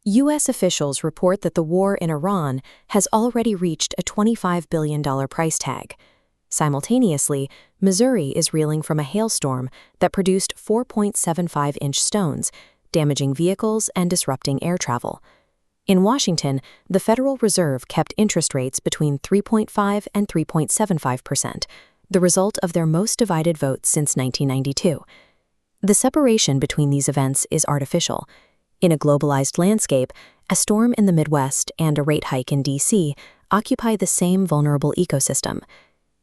U.S. officials report that the war in Iran has already reached a $25 billion price tag. Simultaneously, Missouri is reeling from a hailstorm that produced 4.75-inch stones, damaging vehicles and disrupting air travel. In Washington, the Federal Reserve kept interest rates between 3.5 and 3.75%, the result of their most divided vote since 1992. The separation between these events is artificial. In a globalized landscape, a storm in the Midwest and a rate hike in D.C. occupy the same vulnerable ecosystem.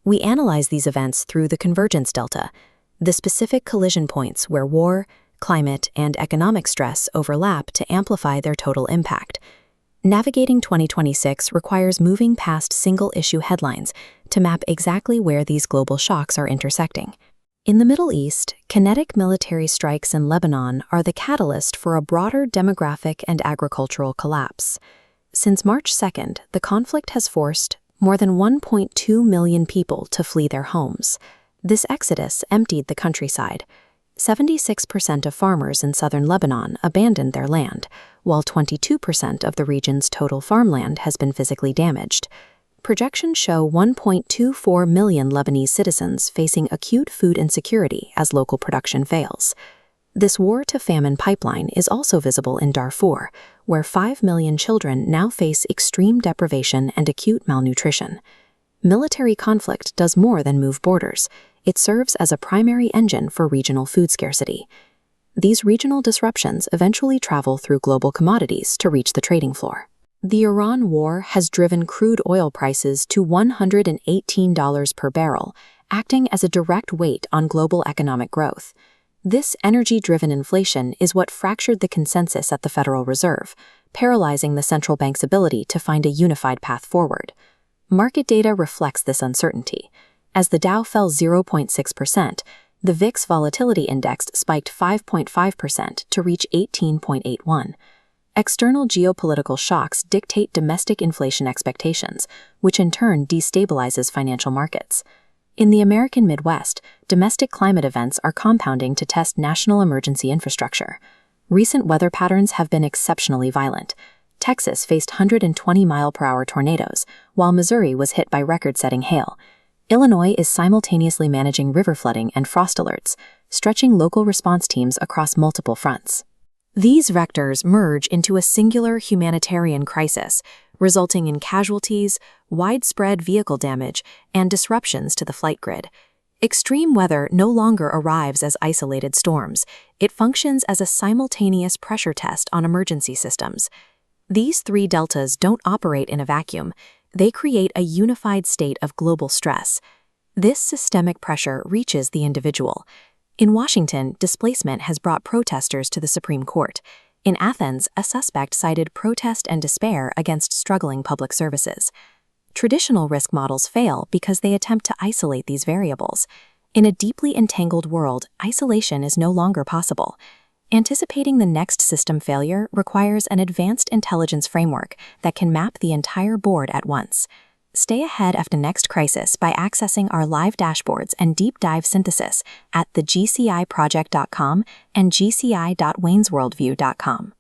We analyze these events through the Convergence Delta, the specific collision points where war, climate, and economic stress overlap to amplify their total impact. Navigating 2026 requires moving past single-issue headlines to map exactly where these global shocks are intersecting. In the Middle East, kinetic military strikes in Lebanon are the catalyst for a broader demographic and agricultural collapse. Since March 2nd, the conflict has forced more than 1.2 million people to flee their homes. This exodus emptied the countryside. 76% of farmers in southern Lebanon abandoned their land, while 22% of the region's total farmland has been physically damaged. Projections show 1.24 million Lebanese citizens facing acute food insecurity as local production fails. This war-to-famine pipeline is also visible in Darfur, where 5 million children now face extreme deprivation and acute malnutrition. Military conflict does more than move borders. It serves as a primary engine for regional food scarcity. These regional disruptions eventually travel through global commodities to reach the trading floor. The Iran war has driven crude oil prices to $118 per barrel, acting as a direct weight on global economic growth. This energy-driven inflation is what fractured the consensus at the Federal Reserve, paralyzing the central bank's ability to find a unified path forward. Market data reflects this uncertainty. As the Dow fell 0.6%, the VIX Volatility Index spiked 5.5% to reach 18.81. External geopolitical shocks dictate domestic inflation expectations, which in turn destabilizes financial markets. In the American Midwest, domestic climate events are compounding to test national emergency infrastructure. Recent weather patterns have been exceptionally violent. Texas faced 120-mile-per-hour tornadoes, while Missouri was hit by record-setting hail. Illinois is simultaneously managing river flooding and frost alerts, stretching local response teams across multiple fronts. These vectors merge into a singular humanitarian crisis, resulting in casualties, widespread vehicle damage, and disruptions to the flight grid. Extreme weather no longer arrives as isolated storms. It functions as a simultaneous pressure test on emergency systems. These three deltas don't operate in a vacuum. They create a unified state of global stress. This systemic pressure reaches the individual. In Washington, displacement has brought protesters to the Supreme Court. In Athens, a suspect cited protest and despair against struggling public services. Traditional risk models fail because they attempt to isolate these variables. In a deeply entangled world, isolation is no longer possible. Anticipating the next system failure requires an advanced intelligence framework that can map the entire board at once. Stay ahead of the next crisis by accessing our live dashboards and deep dive synthesis at The-GCIProject.com and gci.waynesworldview.com.